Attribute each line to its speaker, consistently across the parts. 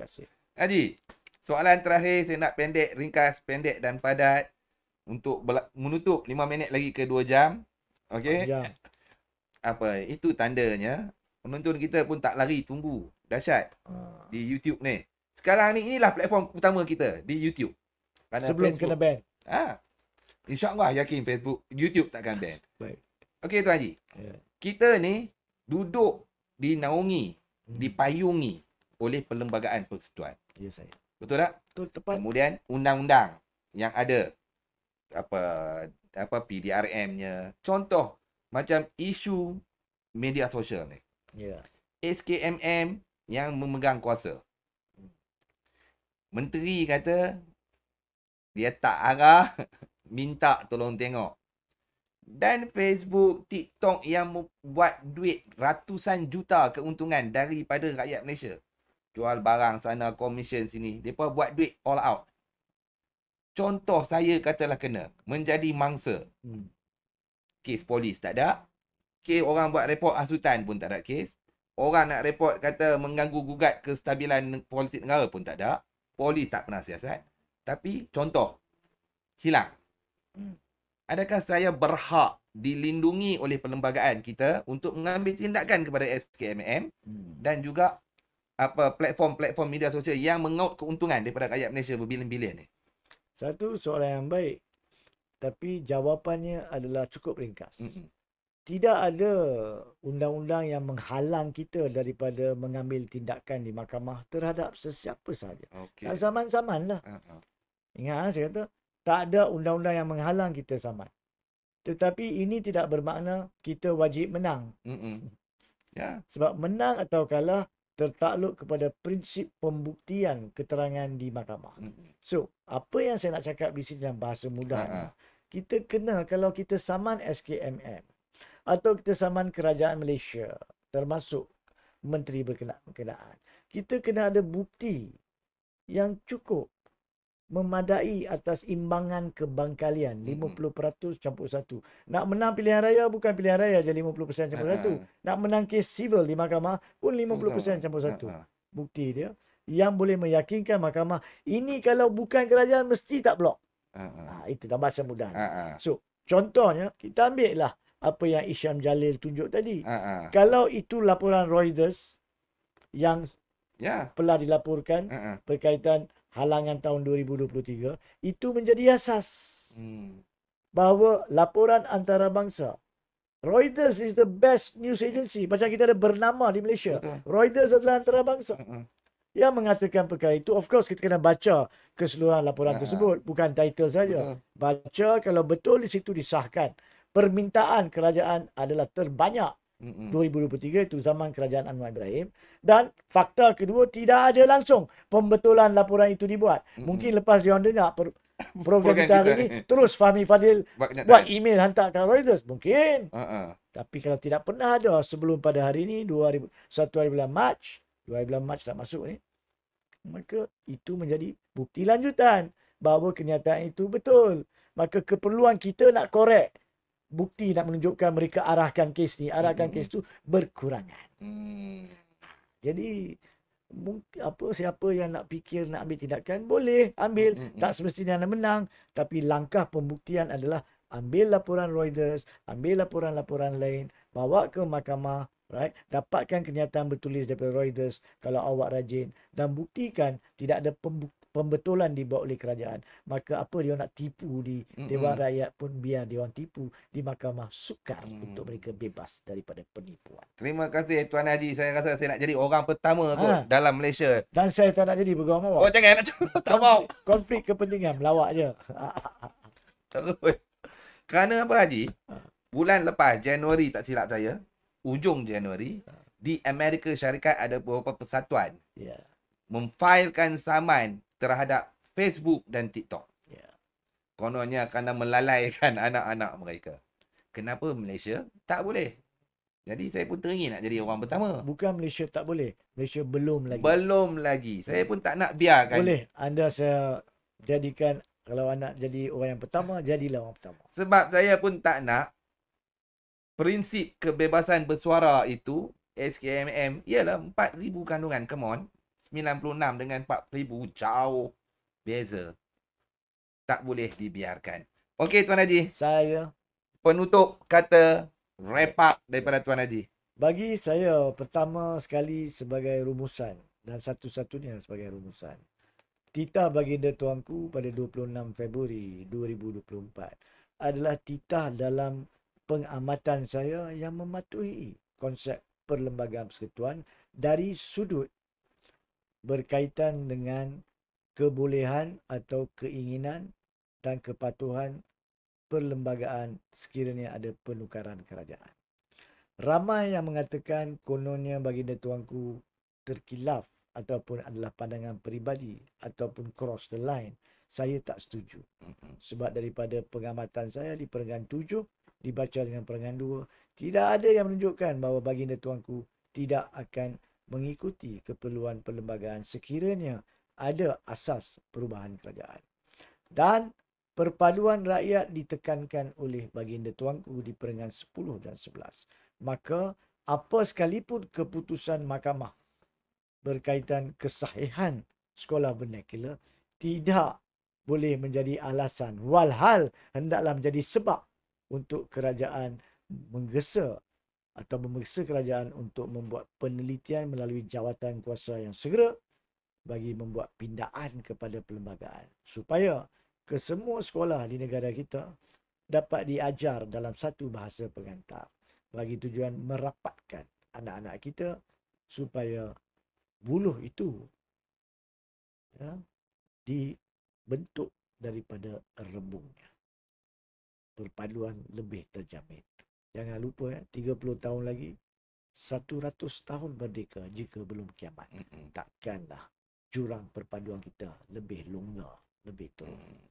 Speaker 1: kasih.
Speaker 2: Haji, soalan terakhir saya nak pendek, ringkas, pendek dan padat untuk menutup 5 minit lagi ke 2 jam. Okey.
Speaker 1: Jam.
Speaker 2: Apa itu tandanya penonton kita pun tak lari tunggu. Dahsyat di YouTube ni. Sekarang ni inilah platform utama kita di YouTube. Kerana
Speaker 1: Sebelum
Speaker 2: Facebook,
Speaker 1: kena ban.
Speaker 2: InsyaAllah yakin Facebook, YouTube takkan ban.
Speaker 1: Baik.
Speaker 2: Okey Tuan Haji.
Speaker 1: Ya.
Speaker 2: Kita ni duduk dinaungi, dipayungi oleh Perlembagaan Persekutuan.
Speaker 1: Ya saya.
Speaker 2: Betul tak?
Speaker 1: Betul, tepat.
Speaker 2: Kemudian undang-undang yang ada apa PDRM-nya. Contoh macam isu media sosial ni.
Speaker 1: Ya.
Speaker 2: SKMM yang memegang kuasa. Menteri kata dia tak arah, minta tolong tengok. Dan Facebook, TikTok yang buat duit ratusan juta keuntungan daripada rakyat Malaysia. Jual barang sana, komisen sini. Mereka buat duit all out. Contoh saya katalah kena menjadi mangsa. Kes polis tak ada. Kes orang buat report hasutan pun tak ada kes. Orang nak report kata mengganggu gugat kestabilan politik negara pun tak ada. Polis tak pernah siasat. Tapi contoh, hilang. Adakah saya berhak dilindungi oleh perlembagaan kita untuk mengambil tindakan kepada SKMM dan juga platform-platform media sosial yang mengaut keuntungan daripada rakyat Malaysia berbilion-bilion ni?
Speaker 1: Satu soalan yang baik. Tapi jawapannya adalah cukup ringkas. Tidak ada undang-undang yang menghalang kita daripada mengambil tindakan di mahkamah terhadap sesiapa sahaja.
Speaker 2: Okay.
Speaker 1: Zaman-zaman lah. Ingat saya kata, tak ada undang-undang yang menghalang kita saman. Tetapi ini tidak bermakna kita wajib menang.
Speaker 2: Ya.
Speaker 1: Sebab menang atau kalah tertakluk kepada prinsip pembuktian keterangan di mahkamah. So, apa yang saya nak cakap di sini dalam bahasa mudah, kita kena, kalau kita saman SKMM atau kita saman kerajaan Malaysia, termasuk menteri berkenaan, kita kena ada bukti yang cukup memadai atas imbangan kebangkalian 50% campur 1. Nak menang pilihan raya bukan pilihan raya je 50% campur 1. Nak menang kes civil di mahkamah pun 50% campur 1. Bukti dia yang boleh meyakinkan mahkamah ini kalau bukan kerajaan mesti tak blok. Itu dah bahasa mudah. So, contohnya kita ambil lah apa yang Isham Jalil tunjuk tadi. Kalau itu laporan Reuters yang telah dilaporkan berkaitan halangan tahun 2023, itu menjadi asas bahawa laporan antarabangsa. Reuters is the best news agency. Macam kita ada bernama di Malaysia. Reuters adalah antarabangsa. Yang mengatakan perkara itu, of course kita kena baca keseluruhan laporan tersebut. Bukan title saja. Baca kalau betul di situ disahkan. Permintaan kerajaan adalah terbanyak 2023, itu zaman kerajaan Anwar Ibrahim. Dan fakta kedua, tidak ada langsung pembetulan laporan itu dibuat. Mungkin lepas dia orang dengar program kita hari ini, terus Fahmi Fadil buat email hantar ke Reuters. Mungkin. Tapi kalau tidak pernah ada sebelum pada hari ini, 1 hari bulan Mac, 2 hari bulan Mac tak masuk ni, maka itu menjadi bukti lanjutan bahawa kenyataan itu betul. Maka keperluan kita nak korek bukti, nak menunjukkan mereka arahkan kes ni, arahkan kes tu berkurangan. Jadi siapa yang nak fikir nak ambil tindakan boleh ambil, tak semestinya nak menang, tapi langkah pembuktian adalah ambil laporan Reuters, ambil laporan-laporan lain, bawa ke mahkamah, right? Dapatkan kenyataan bertulis daripada Reuters kalau awak rajin, dan buktikan tidak ada pembetulan dibawa oleh kerajaan. Maka apa dia nak tipu di Dewan Rakyat pun biar dia orang tipu di mahkamah, sukar untuk mereka bebas daripada penipuan.
Speaker 2: Terima kasih Tuan Haji. Saya rasa saya nak jadi orang pertama kot dalam Malaysia.
Speaker 1: Dan saya tak nak jadi pegawai awak.
Speaker 2: Oh jangan nak tak mau.
Speaker 1: Konflik kepentingan melawak je.
Speaker 2: Terus. Kerana apa Haji? Bulan lepas Januari tak silap saya, ujung Januari, di Amerika Syarikat ada beberapa persatuan memfailkan saman terhadap Facebook dan TikTok. Kononnya kerana melalaikan anak-anak mereka. Kenapa Malaysia tak boleh? Jadi saya pun teringin nak jadi orang pertama.
Speaker 1: Bukan Malaysia tak boleh. Malaysia belum lagi.
Speaker 2: Belum lagi. Saya pun tak nak biarkan.
Speaker 1: Boleh. Anda saya jadikan, kalau anak jadi orang yang pertama, jadilah orang pertama.
Speaker 2: Sebab saya pun tak nak prinsip kebebasan bersuara itu, SKMM, ialah 4,000 kandungan. Come on. 96 dengan 40,000 jauh beza. Tak boleh dibiarkan. Okey Tuan Haji,
Speaker 1: Saya
Speaker 2: penutup kata wrap up daripada Tuan Haji.
Speaker 1: Bagi saya, pertama sekali sebagai rumusan dan satu-satunya sebagai rumusan, titah baginda tuanku pada 26 Februari 2024 adalah titah dalam pengamatan saya yang mematuhi konsep perlembagaan persekutuan dari sudut berkaitan dengan kebolehan atau keinginan dan kepatuhan perlembagaan sekiranya ada penukaran kerajaan. Ramai yang mengatakan kononnya baginda tuanku terkilaf ataupun adalah pandangan peribadi ataupun cross the line. Saya tak setuju. Sebab daripada pengamatan saya di peringkat 7 dibaca dengan peringkat 2, tidak ada yang menunjukkan bahawa baginda tuanku tidak akan mengikuti keperluan perlembagaan sekiranya ada asas perubahan kerajaan. Dan perpaduan rakyat ditekankan oleh baginda tuanku di peringkat 10 dan 11. Maka apa sekalipun keputusan mahkamah berkaitan kesahihan sekolah vernacular tidak boleh menjadi alasan, walhal hendaklah menjadi sebab untuk kerajaan menggesa atau memeriksa kerajaan untuk membuat penelitian melalui jawatan kuasa yang segera bagi membuat pindaan kepada perlembagaan supaya kesemua sekolah di negara kita dapat diajar dalam satu bahasa pengantar bagi tujuan merapatkan anak-anak kita supaya buluh itu dibentuk daripada rebungnya. Perpaduan lebih terjamin. Jangan lupa 30 tahun lagi 100 tahun merdeka jika belum kiamat. Takkanlah jurang perpaduan kita lebih longgar, lebih turun.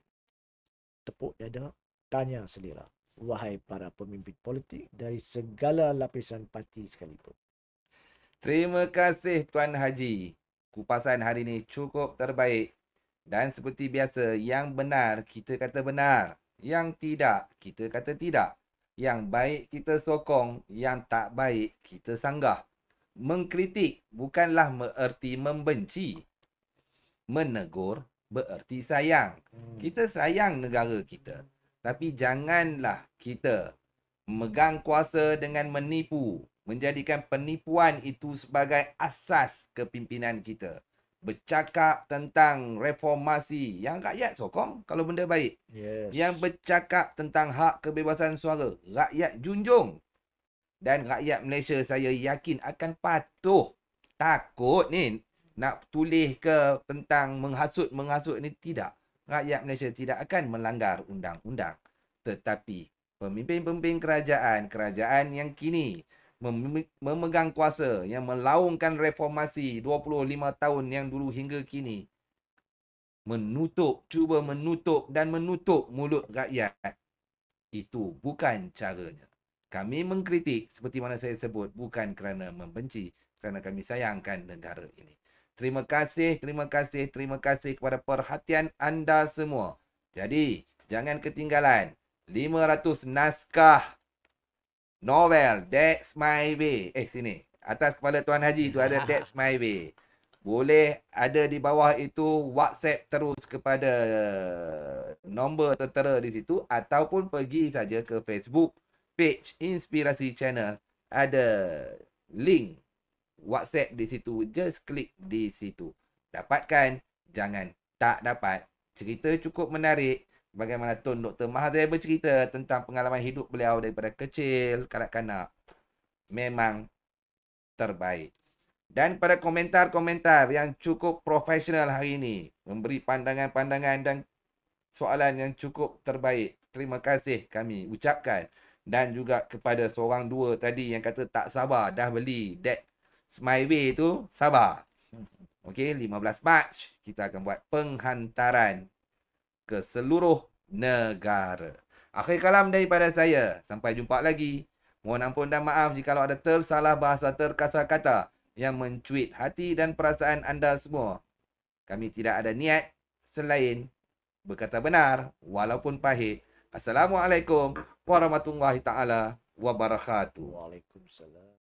Speaker 1: Tepuk dada, tanya selera. Wahai para pemimpin politik dari segala lapisan parti sekalipun.
Speaker 2: Terima kasih Tuan Haji. Kupasan hari ini cukup terbaik. Dan seperti biasa, yang benar kita kata benar. Yang tidak, kita kata tidak. Yang baik kita sokong, yang tak baik kita sanggah. Mengkritik bukanlah bererti membenci. Menegur bererti sayang. Kita sayang negara kita. Tapi janganlah kita memegang kuasa dengan menipu. Menjadikan penipuan itu sebagai asas kepimpinan kita. Bercakap tentang reformasi yang rakyat sokong kalau benda baik.
Speaker 1: Yes.
Speaker 2: Yang bercakap tentang hak kebebasan suara, rakyat junjung. Dan rakyat Malaysia saya yakin akan patuh. Takut ni nak tulis ke tentang menghasut ni tidak. Rakyat Malaysia tidak akan melanggar undang-undang. Tetapi pemimpin-pemimpin kerajaan yang kini memegang kuasa, yang melaungkan reformasi 25 tahun yang dulu hingga kini, cuba menutup mulut rakyat. Itu bukan caranya. Kami mengkritik seperti mana saya sebut bukan kerana membenci, kerana kami sayangkan negara ini. Terima kasih kepada perhatian anda semua. Jadi, jangan ketinggalan 500 naskah novel That's My Way. Sini. Atas kepala Tuan Haji tu ada That's My Way. Boleh ada di bawah itu, WhatsApp terus kepada nombor tertera di situ ataupun pergi saja ke Facebook page Inspirasi Channel. Ada link WhatsApp di situ. Just klik di situ. Dapatkan, jangan tak dapat. Cerita cukup menarik. Bagaimana Tun Dr. Mahathir bercerita tentang pengalaman hidup beliau daripada kecil, kanak-kanak. Memang terbaik. Dan pada komentar-komentar yang cukup profesional hari ini, memberi pandangan-pandangan dan soalan yang cukup terbaik. Terima kasih kami ucapkan. Dan juga kepada seorang dua tadi yang kata tak sabar dah beli That's My Way tu, sabar. Okey, 15 Mac kita akan buat penghantaran ke seluruh negara. Akhir kalam daripada saya. Sampai jumpa lagi. Mohon ampun dan maaf jika ada tersalah bahasa, terkasar kata yang mencuit hati dan perasaan anda semua. Kami tidak ada niat selain berkata benar walaupun pahit. Assalamualaikum warahmatullahi taala wabarakatuh.
Speaker 1: Waalaikumsalam.